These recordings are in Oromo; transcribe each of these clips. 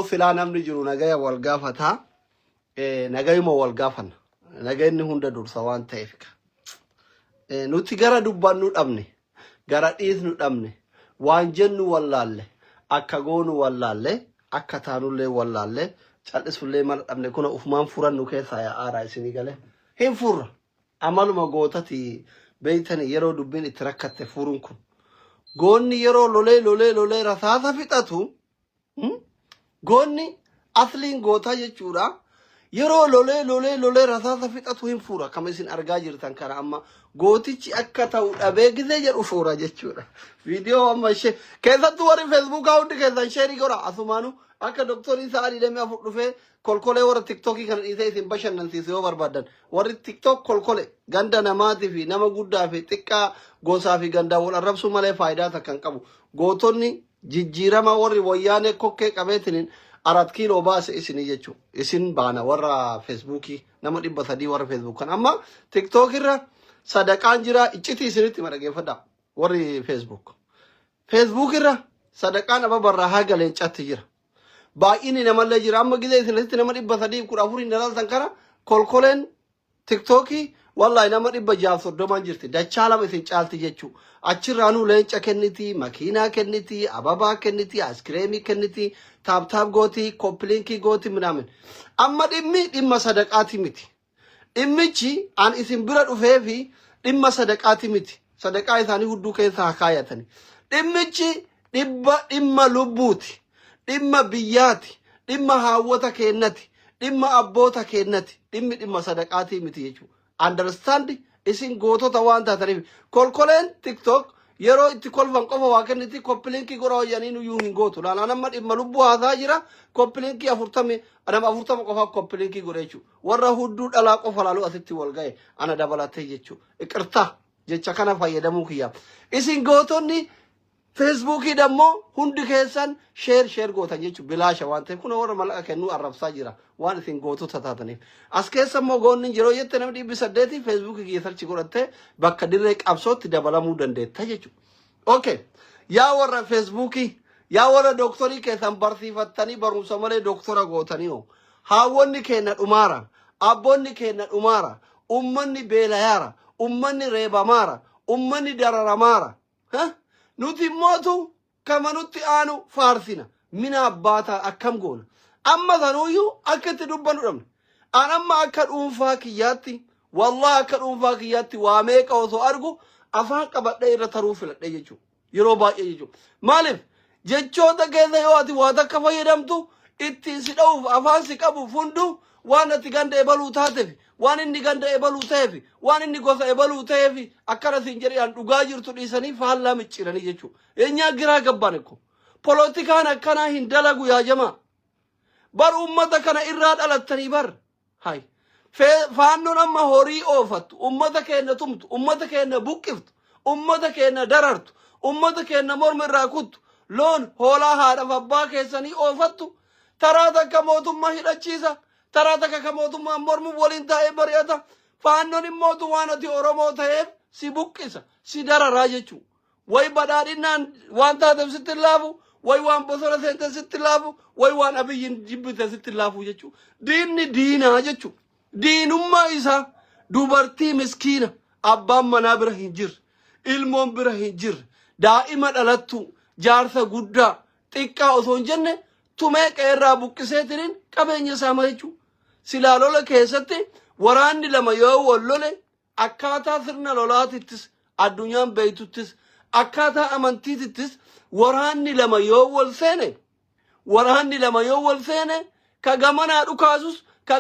silaa namni jiru nagaya wal gaafata nagayuma wal gaafan nagayni hunda dursa waan ta'eef nuti gara dubbannu dhabne gara dhiisnu dhabne waan jennu wallaalle akka goonu wallaalle akka taanullee wallaalle cal'isullee mal dhabne kuna ufumaan furannu keessa yaa aaraa isinii gale hin furra amaluma gootati beeytani yeroo dubbiin itti rakkatte furuun kun goonni yeroo lolee rasaasa fixatu goonni asliin gootaa jechuudha yeroo lolee rasaasa fixatu hin fuura kama isin argaa jirtan kana amma gootichi akka ta'u dhabee gizee jedhu fuura jechuudha viidiyoo amma ishee keessattuu warri Facebook hundi keessan sheerii godha asumaanu akka doktorii Sa'aalii Lamee afur dhufee kolkolee warra TikTokii kana dhiisee isin bashannansiisee yoo barbaadan warri TikTok kolkolee ganda namaatii fi nama guddaa fi xiqqaa gosaa fi gandaa wal arrabsuu malee faayidaa takkan qabu gootonni jijjiirama warri wayyaanee kokkee qabeetiniin 4 kiiloo baase isinii jechuudha isin baana warra Facebookii nama 300 warra Facebook kan amma TikTok irra sadaqaan jira iccitii isinitti madhageeffadha warri Facebook irra sadaqaan ababarraa haga leencatti jira baay'ini namallee jira amma gizee isinitti nama 314 dalaltan kana kolkoleen TikTokii wallahi nama 630 jirti dachaa lama isin caalti jechu achirraanu leenca kenniti makiinaa kenniti ababaa kenniti askreemii kenniti taab gooti koplinki gooti minaamin amma dhimma sadaqaati miti dhimmichi an isin bira dhufeefi dhimma sadaqaati miti sadaqaa isaanii hudduu keessa kaayatani dhimmichi dhimma lubbuuti dhimma biyyaati dhimma haawwata kennati dhimma abboota kennati dhimma sadaqaati miti jechuudha understand isin gootota waan taataniif kolkoleen TikTok yeroo itti kolfan qofa waa kenniti koplinki gora hoyyaniin uyyuu hin gootu laala nama dhimma lubbuu haasaa jira koplinki 40 qofa koplinki godhe jechuudha warra hudduu dhalaa qofa laalu asitti wal ga'e ana dabalatee jechuudha iqirtaa jecha kana fayyadamuu kiyya isin gootonni Facebookii dammoo hundi keessan share gootan jechuudha bilaasha waan ta'eef kuna warra malaqa kennuu arrabsaa jira waan isin gootota taataniif as keessa immoo goonni yeroo jette namni 800 Facebookii keessatti godhatte bakka dirree qabsootti dabalamuu dandeetta jechuudha okay yaa warra Facebookii yaa warra doktorii keessan barsiifattanii barumsa malee doktora gootanii oo haawwonni kenna dhumaara abboonni kenna dhumaara ummanni beelayaara ummanni reebamaara ummanni dararamaara nuti mootu kama nuti aanu faarsina mina abbaataa akkam goona amma sanuyyuu akkatti dubbanu dhabne an amma akka dhuunfaa kiyyaatti wallahi akka dhuunfaa kiyyaatti waa meeqa osoo argu afaan qabadhee irra taruu filadhe jechuudha yeroo baay'ee jechuudha maaliif jechoota keessa yoo ati waa takka fayyadamtu ittiin si dha'uuf afaan si qabuuf hunduu waan ati ganda ebaluu taateef waan inni ganda ebaluu ta'eef waan inni gosa ebaluu ta'eef akkana siin jedhan dhugaa jirtu dhiisanii faallaa micciiranii jechuudha eenyaa giraa gabbaan ko polotikaan akkanaa hin dalagu yaa jamaa bar ummata kana irraa dhalattanii bar hay faannoon amma horii oofattu ummata keenya tumtu ummata keenya buqqiftu ummata keenya darartu ummata keenya morma irraa kuttu loon hoolaa haadhaaf abbaa keessanii oofattu taraa takka mootummaa hidhachiisa taraa takka ka mootummaa mormu waliin taa'ee bari'ata faannoon immootu waan ati oromoo ta'eef si buqqisa si dararaa jechuu way badhaadhinaan waan taateef sitti laafu way waan bosona seente sitti laafu way waan abiyyin jibbite sitti laafu jechuu diinni diinaa jechuu diinummaa isaa dubartii miskiina abbaan manaa bira hin jirre ilmoon bira hin jirre daa'ima dhalattu jaarsa guddaa xiqqaa osoo hin jenne tumee qeerraa buqqiseetiniin qabeenya isaa jechuu silaa lola keessatti waraanni lama yoo wal lole akkaataa sirna lolaatittis addunyaan beeytuttis akkaataa amantiitittis waraanni lama yoo wal seene ka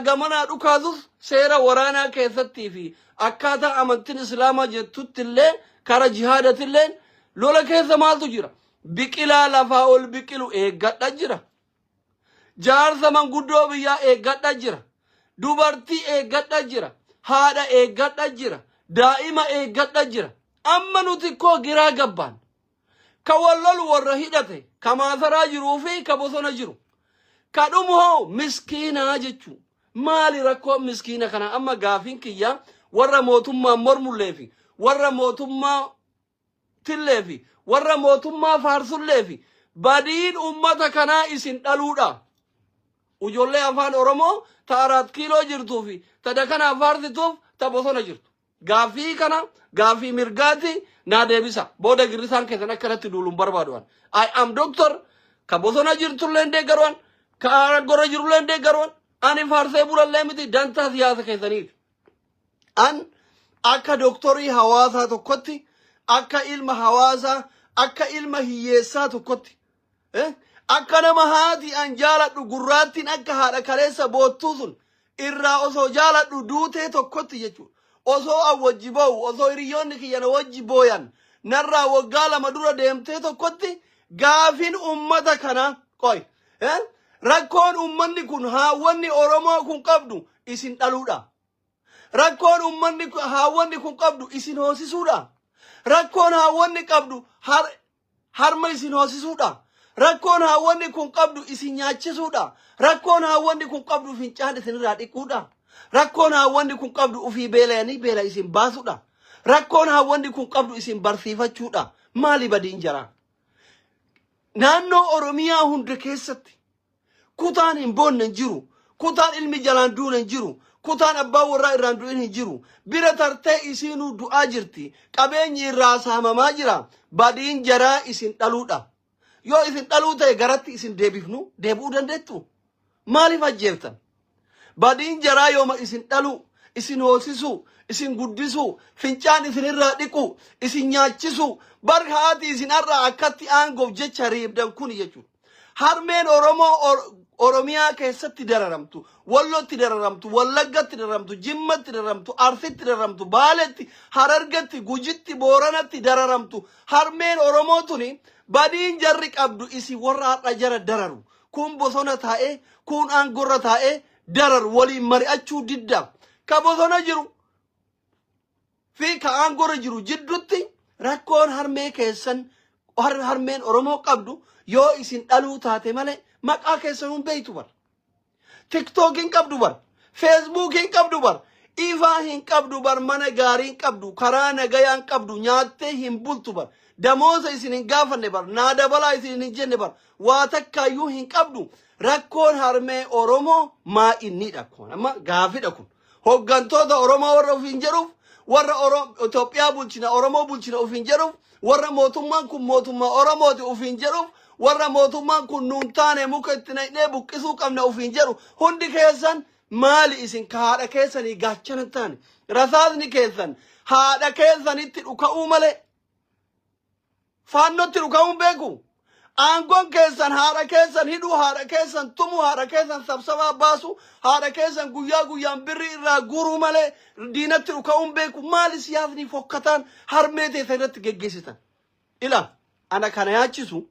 gamanaa dhukaasus seera waraanaa keessattii fi akkaataa amantiin islaamaa jettuttillee kara jihaadatillee lola keessa maaltu jira biqilaa lafaa ol biqilu eeggadha jira jaarsa manguddoo biyyaa eeggadha jira dubartii eeggadha jira haadha eeggadha jira daa'ima eeggadha jira amma nuti koo giraa gabbaan ka wallol warra hidhate ka maasaraa jiruu fi ka bosona jiru ka dhumu hoo miskiinaa jechuu maali rakkoo miskiina kana amma gaafiin kiyya warra mootummaa mormullee fi warra mootummaa tillee fi warra mootummaa faarsullee fi badiin ummata kanaa isin dhaluudha ujoollee afaan oromoo ta 4 kiiloo jirtuu fi ta dakana afaartituuf ta bosona jirtu gaafii kana gaafii mirgaati naa deebisa booda girrisaan keessan akkanatti duuluun barbaaduwan I am doctor ka bosona jirtullee deeggaruwan ka gora jirullee deeggaruwan ani faarsee bulallee miti dantaa siyaasa keessaniiti an akka doktorii hawaasaa tokkotti akka ilma hawaasaa akka ilma hiyyeessaa tokkotti akka nama haati an jaaladhu gurraattiin akka haadha kaleessa boottuu sun irraa osoo jaaladhu duutee tokkotti jechuudha osoo an wajji boo'u osoo hiriyoonni kiyyana wajji booyan narraa waggaa 2 dura deemtee tokkotti gaafin ummata kana qoy rakkoon ummanni kun haawwanni oromoo kun qabdu isin dhaluudha rakkoon ummanni haawwanni kun qabdu isin hoosisuudha rakkoon haawwanni qabdu harma isin hoosisuudha rakkoon haawwanni kun qabdu isin nyaachisuudha rakkoon haawwanni kun qabdu fincaan isinirraa dhiquudha rakkoon haawwanni kun qabdu ufii beelayanii beela isin baasuudha rakkoon haawwanni kun qabdu isin barsiifachuudha maali badiin jara naannoo oromiyaa hunda keessatti kutaan hin boonne jiru kutaan ilmi jalaan duune jiru kutaan abbaa warraa irraan du'in hin jiru bira tartee isinuu du'aa jirti qabeenyi irraa saamamaa jira badiin jaraa isin dhaluudha yoo isin dhaluu ta'e garatti isin deebifnu deebi'uu dandeettu maaliif ajjeeftan badiin jaraa yooma isin dhalu isin hoosisu isin guddisu fincaan isinirraa dhiqu isin nyaachisu bar haati isin irraa akkatti aangoof jecha riibdan kun jechuudha harmeen oromiyaa keessatti dararamtu wallotti dararamtu wallaggatti dararamtu jimmatti dararamtu arsitti dararamtu baaletti harargatti gujitti booranatti dararamtu harmeen oromoo tuni badiin jarri qabdu isi warra har'a jara dararu kun bosona taa'ee kun aangorra taa'ee dararu waliin mari'achuu didda ka bosona jiru fi ka aangorra jiru jiddutti rakkoon harmee keessan harmeen oromoo qabdu yoo isin dhaluu taate malee maqaa keessan hin beeytu bar tiktok hin qabdu bar facebook hin qabdu bar ifaa hin qabdu bar mana gaarii hin qabdu karaa nagayaa hin qabdu nyaattee hin bultu bar damooza isin hin gaafanne bar naa dabalaa isin hin jenne bar waa takkaayyuu hin qabdu rakkoon harmee oromoo maa innidha kun amma gaafidha kun hoggantoota oromoo warra ofiin jedhuuf warra Itoophiyaa bulchina oromoo bulchina ofiin jedhuuf warra mootummaan kun mootummaa oromooti ofiin jedhuuf warra mootummaan kun nuun taane muka itti naqnee buqqisuu qabna ofiin jedhu hundi keessan maali isin ka haadha keessanii gaachana taane rasaasni keessan haadha keessanitti dhuka'uu malee faannotti dhuka'uun beeku aangoon keessan haadha keessan hidhuu haadha keessan tumuu haadha keessan sabsabaa baasu haadha keessan guyyaa guyyaan birrii irraa guruu malee diinatti dhuka'uun beeku maali siyaasni fokkataan harmee teessan irratti geggeessitan ila ana kana yaachisu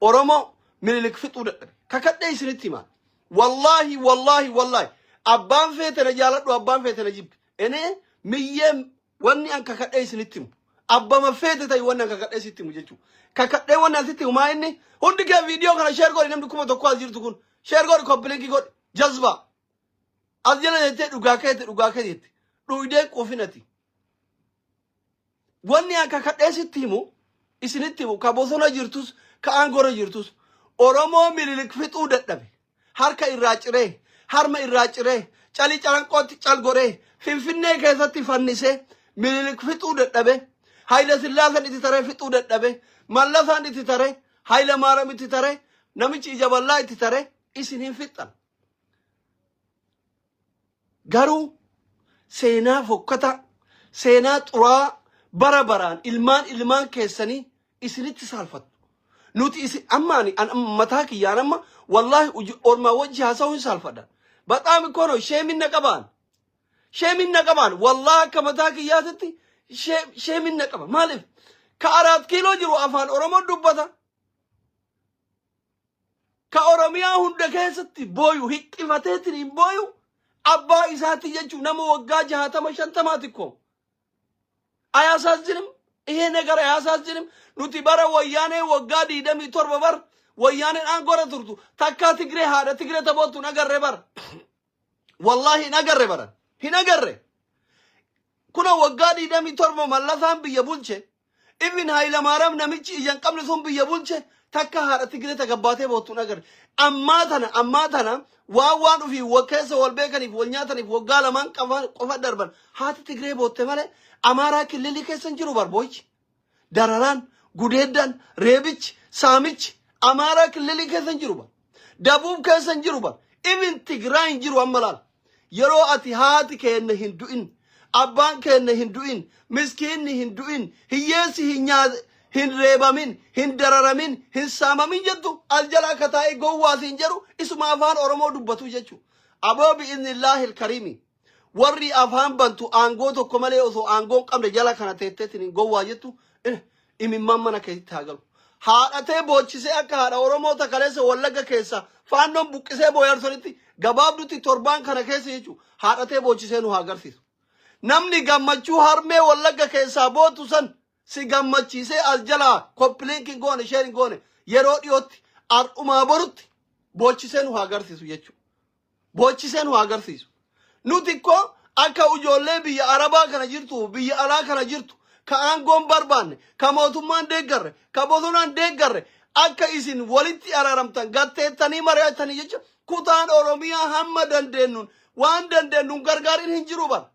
oromoo minilik fixuu dadhabe kakadhee isinitti himaa wallahi abbaan feetana jaaladhu abbaan feetana jibbi enee miyyee wanni an kakadhee isinitti himu abbama feete ta'i wanni an kakadhee isinitti himu jechuudha kakadhee wanni asitti himaa inni hundi kee viidiyoo kana sheer godhi namni 1,000 as jirtu kun sheer godhi kompilinki godhi jazba as jala jettee dhugaa kee jette dhuydee qofinati wanni an kakadhee isitti himu isinitti himu ka bosona jirtus ka aangora jirtus oromoo minilik fixuu dadhabe harka irraa ciree harma irraa ciree calii calanqootti calgoree finfinnee keessatti fannisee minilik fixuu dadhabe hayla sillaasan itti taree fixuu dadhabe mallasaan itti taree hayla maaram itti taree namichi ija bal'aa itti taree isin hin fixxan garuu seenaa fokkata seenaa xuraa bara baraan ilmaan keessanii isinitti saalfattu nuti isin ammaani mataa kiyyaan amma wallahi ormaa wajji haasa'uu hin saalfadhan በጣም እኮ ነው ሼም ይነቀባል والله ከመታ ክያትቲ ሼም ይነቀባል ማለት ከ4 ኪሎ ጅሩ አፋን ኦሮሞ ዱበታ ከኦሮሚያ ሁንደ ከሰቲ ቦዩ ሂቅፈቴትን ቦዩ አባ ኢሳት የጁ ነሞ ወጋ ጃተመ ሸንተማት እኮ አያሳዝንም ይሄ ነገር አያሳዝንም ኑቲ በረ ወያኔ ወጋ ዲደም ይቶር በበር ወያኔ አንጎረ ቱርቱ ታካ ትግሬ ሃደ ትግሬ ተቦቱ ነገር በር والله ነገር በር ሂነገረ ኩነ ወጋዲ ደም ይቶርሞ መላሳን በየቡልቼ ኢብን ኃይለ ማርያም ነምጪ እየንቀምልሱን በየቡልቼ takka haadha Tigree tagabbaatee boottuun agarre. Ammaa tana waan dhufii keessa wal beekaniif wal nyaataniif waggaa lamaan qofa darban haati Tigree bootte malee Amaaraa kililii keessa hin jiru barboochi. Dararaan, gudeeddan, reebichi, saamichi Amaaraa kililii keessa hin jiru. Dabuub keessa hin jiru. Ibin Tigraay hin jiru amma laal. Yeroo ati haati keenya hin du'in, abbaan keenya hin du'in, miskiinni hin du'in, hiyyeessi hin reebamin, hin dararamin, hin saamamin jettu aljala kataa'ee gowwaasi hin jedhu isuma afaan Oromoo dubbatu jechuudha. Aboo bi'iznillaahi ilkariimi. Warri afaan bantu aangoo tokko malee osoo aangoon qabne jala kana teetteetiin hin gowwaa jettu imimmaan mana keessatti haa galu. Haadhatee boochisee akka haadha Oromoo takaleessa Wallagga keessa faannoon buqqisee booyarsonitti gabaabdutti torbaan kana keessa jechuudha. Haadhatee boochisee nu haa agarsiisu. Namni gammachuu harmee Wallagga keessaa bootu san si gammachiisee aljalaa koppilinkiin goone sheerin goone yeroo dhiyootti ardhumaa borutti boochisee nu haa agarsiisu jechuudha. Boochisee nu haa agarsiisu. Nuti ko akka ijoollee biyya Arabaa kana jirtu biyya alaa kana jirtu ka aangoon barbaanne ka mootummaan deeggarre ka bosonaan deeggarre akka isin walitti araaramtan gatteettanii mari'atanii jecha kutaan Oromiyaa hamma dandeenyuun waan dandeenyuun gargaariin hin jiru bara.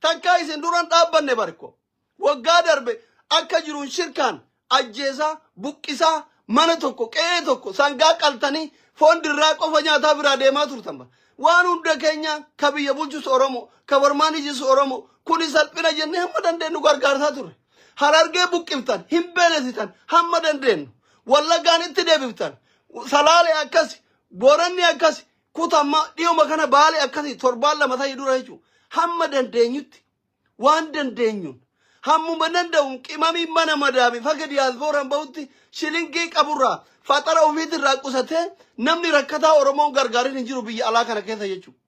Takka isin duran dhaabbanne bariko waggaa darbe akka jiruun shirkaan ajjeesaa buqqisaa mana tokko qe'ee tokko sangaa qaltanii foon dirraa qofa nyaataa biraa deemaa turtan bara. Waan hunda keenya ka biyya bulchus Oromoo ka barmaanijis Oromoo kuni salphina jennee hamma dandeenyu gargaarsaa turre. Harargee buqqiftan hin beelesitan hamma dandeenyu. Wallaggaan itti deebiftan. Salaalee akkasi Booranni akkasi kutamma dhiyooma kana Baalee akkasi torbaan lama ta'e dura jechuudha. Hamma dandeenyutti waan dandeenyuun hammuma danda'uun qimamii mana madaami faga diyaaspooraan bahutti shilingii qaburraa faxara ofiitirraa qusatee namni rakkataa Oromoon gargaariin hin jiru biyya alaa kana keessa jechuudha.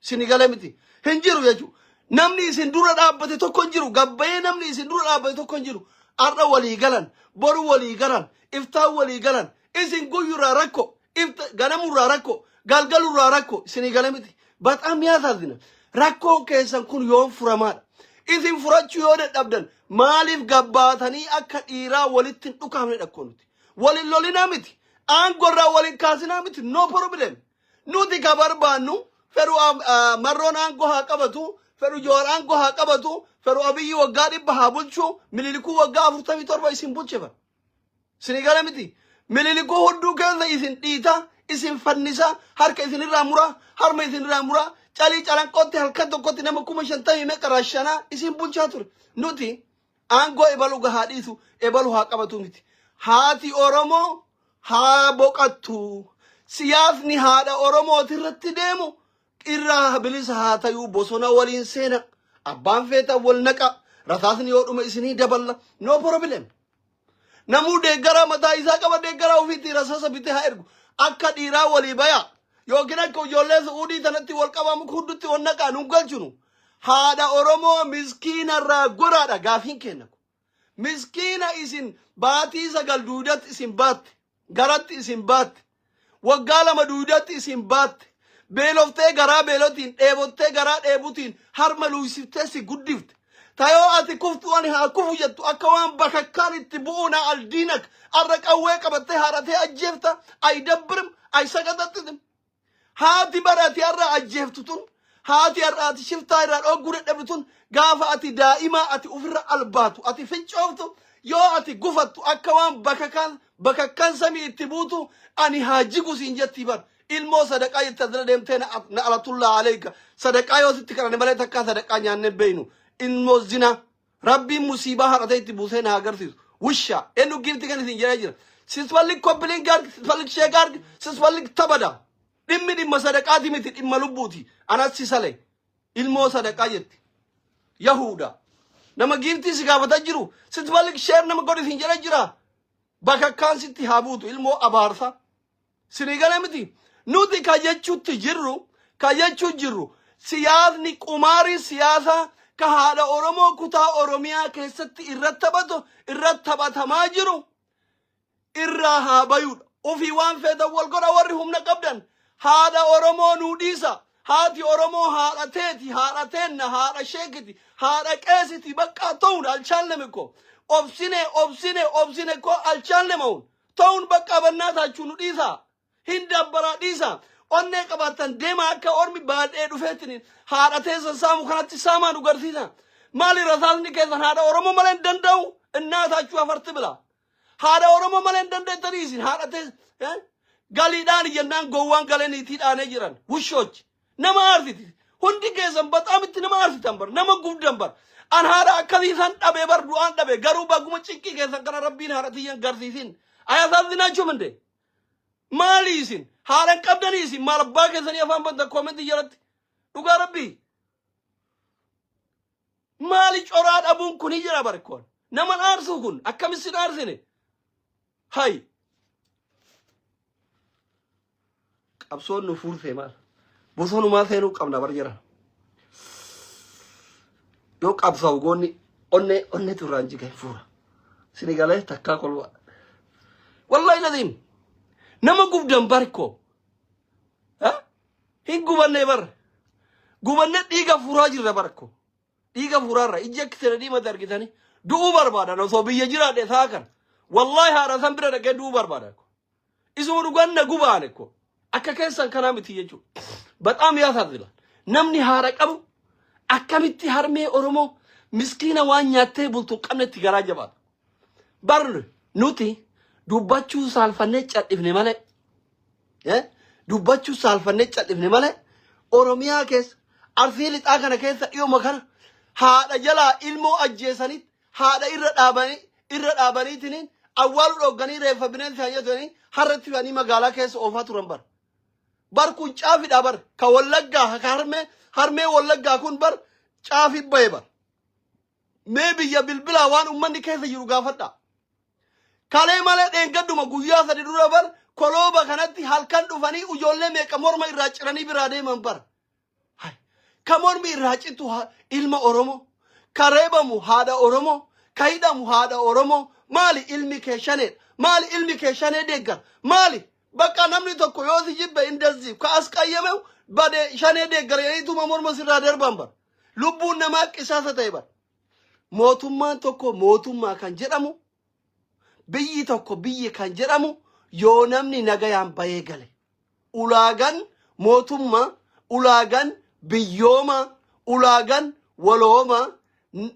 Sinigale miti hin jiru jechuudha. Namni isin dura dhaabbate tokko hin jiru. Gabbayee namni isin dura dhaabbate tokko hin jiru. Arda walii galan, boru walii galan, iftaan walii galan, isin guyyurraa rakko, ganamurraa rakko, galgalurraa rakko sinigale miti. Baxaam yaasasina. Rakkoon keessan kun yoon furamaadha. Isin furachuu yoo dadhabdan maaliif gabbaatanii akka dhiiraa walitti hin dhukaafne dhakkoo nuti. Walin lolinaa miti. Aangorraa walin kaasinaa miti. No problem. Nuti ka barbaannu fedhu marroon aangoo haa qabatu, fedhu Jowaar aangoo haa qabatu, fedhu Abiyyi waggaa 100 haa bulchu, Minilikuu waggaa 47 isin bulche bara. Sinigale miti. Minilikuu hunduu keessa isin dhiita, isin fannisa, harka isinirraa muraa, harma isinirraa muraa. Calii calanqootti halkan tokkotti nama 50 meeqa raashanaa isin bulchaa ture. Nuti aangoo ebalu gahaa dhiisu ebalu haa qabatu miti. Haati Oromoo haa boqattu. Siyaasni haadha Oromooti irratti deemu irraa bilisa haa ta'uu bosona waliin seena. Abbaan feeta wal naqa. Rasaasni yoo dhume isinii daballa. No problem. Namuu deeggaraa mataa isaa qaba deeggaraa ofiitti rasaasa bitee haa ergu. Akka dhiiraa walii bayaa. Yookiin akka ijoollee Suudii tanatti wal qabamu hundutti wal naqaa nu galchinu. Haadha Oromoo miskiinarraa goraadha gaafiin kenna. Miskiina isin baatii 9 duudatti isin baatte. Garatti isin baatte. Waggaa 2 duudatti isin baatte. Beeloftee garaa beelotiin dheebottee garaa dheebutiin harma luusiftee si guddifte. Tayoo ati kuftu ani haa kufu jettu akka waan bakakkaan itti bu'uuna aldiinak arra qawwee qabattee haadhatee ajjeefta ay dabbirim ay saqaxaxxitim. Haati barati arra ajjeeftutun haati arra ati shiftaa irraa dhogguu dadhabdutun gaafa ati daa'imaa ati ofirra albaatu ati fincooftu yoo ati gufattu akka waan bakakkaan samii itti buutu ani haa jigu siin jetti bar. Ilmoo sadaqaa jettee asirra deemtee na alatullaa aleega sadaqaa yoo sitti kadhane malee takkaa sadaqaa nyaannee beeynu. Ilmoo zina rabbiin musiibaa haadhatee itti buusee na agarsiisu. Wushaa eenyu gifti kan isin jedhee jira. Sisfallik koppileen gaargi sisfallik shee gaargi sisfallik tabada. Dhimma sadaqaati miti dhimma lubbuuti. Anatti salee ilmoo sadaqaa jetti. Yahuda nama gifti si gaafata jiru sisfallik sheer nama godhe isin jedhee jira. Bakakkaan sitti haa buutu ilmoo abaarsa. Sinigale miti. Nuti kajechuutti jirru siyaasni qumaarii siyaasaa ka haadha Oromoo kutaa Oromiyaa keessatti irratti taphatamaa jiru irraa haa bayuudha. Ofii waan feetan wal godha warri humna qabdan haadha Oromoo nuu dhiisa. Haati Oromoo haadha teeti, haadha teenna, haadha sheekiti, haadha qeesiti bakka ta'uun alchaalne ko obsine ko alchaalne ma'uun ta'uun bakka bannaataachuu nu dhiisa. Hin dabbara dhiisa. Onnee qabaatan deema akka ormi baadhee dhufeetiin haadha teessan saamu kanatti saamaa nu garsiisa. Maali rasaasni keessan haadha Oromoo malee hin danda'u innaataachuu afarti bila. Haadha Oromoo malee hin dandeettanii isin haadha teessan galiidhaan jennaan gowwaan galaniitii dhaanee jiran wushoochi nama aarsiti. Hundi keessan baxaamitti nama aarsitan bar nama guddan bar. An haadha akkasii san dhabee bar du'aan dhabee garuu bagguma ciqqii keessan kana rabbiin haadha tiyyan garsiisin. Ayasaasinaachuu minde. Maali isin haalan qabdanii isin maal abbaa keessanii afaan banta koomentii jalatti dhugaa rabbii. Maali coraa dhabuun kuni jira barkoon nama aarsuu kun akkamitti aarsine hay qabsoon nu fuurtee maal bosonumaa seenuu qabna bar jira yoo qabsaa'u goonni onne turraan jigeen fuura sinigalee takkaa kolba wallahi laziim nama gubdan barko hin gubanne bar gubanne dhiiga fuuraa jirra barko dhiiga fuuraarra ija kisira dhiima dargitani du'uu barbaadan osoo biyya jiraadhe isaa kan wallahi haadha san bira dhaqee du'uu barbaadan isuma dhuganna gubaane ko akka keessan kanaa miti jechuudha. Baxaam yaasaasidha. Namni haadha qabu akkamitti harmee Oromoo miskiina waan nyaattee bultu qabnetti garaa jabaata. Barri nuti dubbachuu saalfannee cadhifne malee dubbachuu saalfannee cadhifne malee Oromiyaa keessa arsii lixaa kana keessa dhiyooma kana haadha jalaa ilmoo ajjeesanitti haadha irra dhaabaniitiin awwaalu dhogganii reeffa bineensi hayyatanii harratti fanii magaalaa keessa oofaa turan bar. Bar kun caafidha bar ka wallaggaa ka harmee wallaggaa kun bar caafi bahe bar. Mee biyya bilbilaa waan ummanni keessa jiru gaafadha. Kalee malee dheengadduma guyyaa sadi dura bar kolooba kanatti halkan dhufanii ijoollee meeqa morma irraa ciranii biraa deeman bar. Ka mormi irraa citu ilma Oromoo, ka reebamu haadha Oromoo, ka hidhamu haadha Oromoo, maali ilmi kee shaneedha, maali ilmi kee shanee deeggar, maali bakka namni tokko yoo si jibbe indazii ka as qayyame bade shanee deeggar yeetuma morma sirraa darban bar. Lubbuun namaa qisaasa ta'e bar. Mootummaan tokko mootummaa kan jedhamu, biyyi tokko biyyi kan jedhamu yoo namni nagayaan bahee gale. Ulaagan mootummaa, ulaagan biyyooma, ulaagan walooma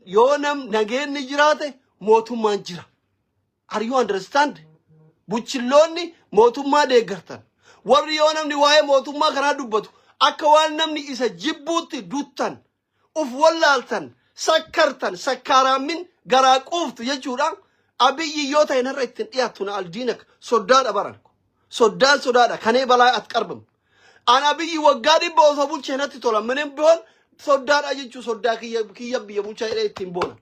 yoo nageenni jiraate mootummaan jira. Are you understand? Buchilloonni mootummaa deeggartan. Warri yoo namni waa'ee mootummaa kanaa dubbatu akka waan namni isa jibbuutti duttan, uf wallaaltan, sakkartan, sakkaaraamin garaa quuftu jechuudha. Abiyyi yoo ta'e narra ittiin dhiyaattu na aldiinak soddaadha baran. Sodaadha kanee balaa at qarbamu. Ana biyyi waggaa dhibba osoo bulchee natti tola minen bihoon soddaadha jechuu soddaa kiyya biyya bulchaa jedhee ittiin boona.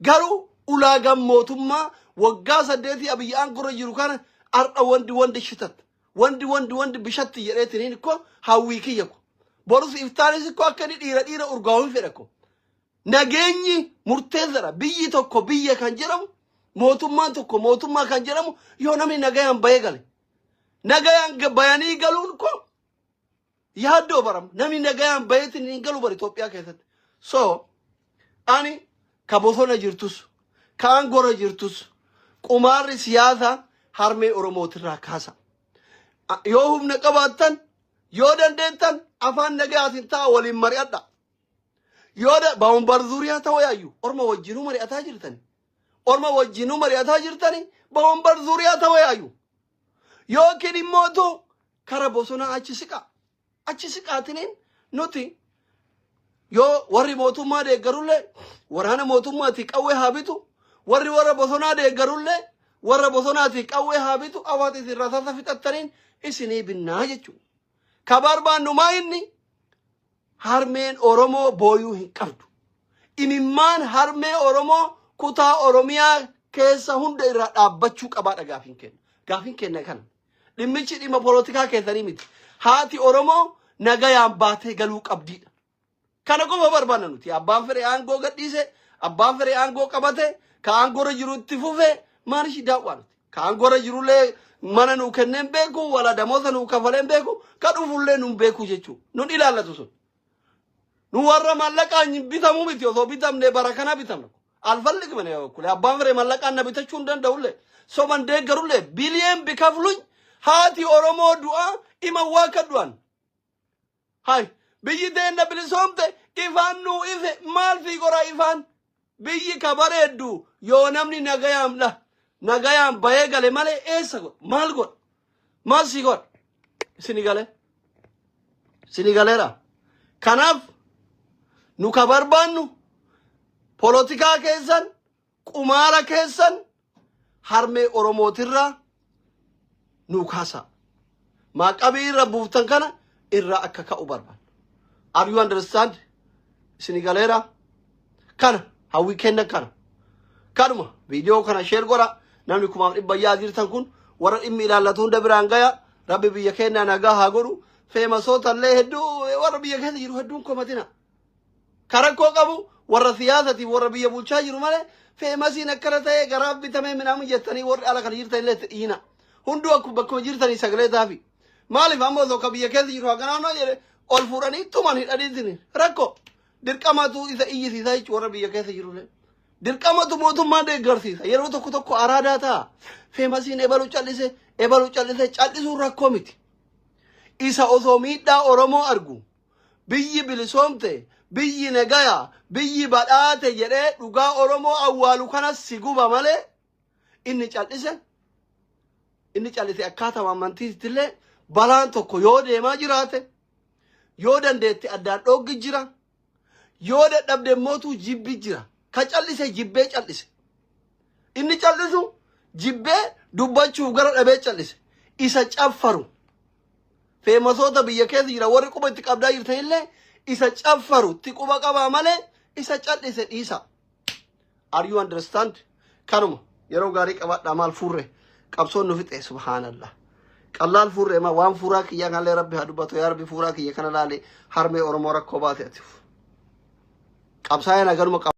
Garuu ulaagaan mootummaa waggaa 8 abiyyi aangorra jiru kana arda wandi shitat. Wandi bishatti jedheetiin ko hawwii kiyya ko. Borus iftaanis ko akka dhiira urgaawuu fedha ko. Nageenyi murteessaadha. Biyyi tokko biyya kan jedhamu mootummaan tokko mootummaa kan jedhamu yoo namni nagayaan bahee gale. Nagayaan bayanii galuun ko yaaddo baram namni nagayaan baheetiin hin galu bar Itoophiyaa keessatti. So ani ka bosona jirtus ka aangorra jirtus qumaarri siyaasa harmee Oromootirraa kaasa. Yoo humna qabaattan yoo dandeettan afaan nagayaatiin ta'a waliin mari'adha. Yoo baawunbar zuriyaa ta'uu yaayyu orma wajjinuu mari'ataa jirtani. Orma wajjinuu mari'ataa jirtani baawunbar zuriyaa ta'uu yaayyu. Yookiin immoo kara bosonaa achi siqa. Achi siqaatiniin nuti yoo warri mootummaa deeggarullee waraana mootummaati qawwee haa bitu. Warri warra bosonaa deeggarullee warra bosonaati qawwee haa bitu. Awaati isin rasaasa fixattaniin isinii binnaa jechuudha. Ka barbaannu maa inni harmeen Oromoo booyuu hin qabdu. Imimmaan harmee Oromoo kutaa Oromiyaa keessa hunda irraa dhaabbachuu qabaadha gaafiin kenna. Gaafiin kenna kana. Dhimmichi dhimma poolitikaa keessanii miti. Haati Oromoo nagayaan baatee galuu qabdiidha. Kana qofa barbaanna nuti. Abbaan fedhe aangoo gadhiise, abbaan fedhe aangoo qabate, ka aangorra jiru itti fufe maalishi daawwaa nuti. Ka aangorra jirullee mana nuu kenneen beeku, wala damoosa nuu kafaleen beeku, ka dhufullee nuun beeku jechuudha. Nun ilaallatu sun. Nu warra maallaqaan bitamuu miti osoo bitamne bara kana bitamna. alfallig mane yakule abban fere mallaqan nabitachun dandawle so man degarule billion bikafluñ haati oromo du'a ima wakadwan hay biyi de nabilisomte ifanu ife mal fi gora ifan biyi kabaredu yo namni nagayam baye gale male esa mal god mal si god sinigalera kanaf nu kabarbannu politika keessan qumara keessan harme oromotirra nu kasa ma qabira buftan kana irra akka ka ubarban are you understand sinigalera kana how we can kana kaduma video kana share gora namni kuma dibba yadirtan kun wara immi ilalatu dabran gaya rabbi biya kenna naga ha goru femasota le heddu wara biya kenna yiru heddun ko madina karako qabu warra siyasati warra biya bulcha jiru male femasi nakarata e garab bitame minamu jettani war ala kan jirta ile ina hundu akku bakko jirtani sagle dafi mali famo zo kabiya kenna jiru gana no yere ol furani tuman hidadini rakko dirqamatu isa iyisi sai warra biya kenna jiru le dirqamatu motumma de garsiisa yero tokko aradata femasi ne balu callise callisu rakko miti isa ozomida oromo argu biyyi bilisomte biyyi negaya biyyi badate jedhe dhuga oromo awwalu kana siguba male inni callise akkata wamantiitille balan tokko yoo deema jiraate yoo dandeetti addaan dhoggi jira yoo dadhabde mootu jibbi jira ka callise jibbe callise inni callisu jibbe dubbachu gara dhabe callise isa caffaru femasota biyya keessa jira warri quba itti qabdaa jirta illee isa caffaru itti quba qaba male isa callise dhiisa are you understand kanuma yeroo gaarii qabadha maal furre qabsoon nu fixe subhanallah qallal furre ma waan furaa kiyya kan le rabbi hadubbato ya rabbi furaa kiyya kana laale harme oromo rakko baate ati qabsaayana garuma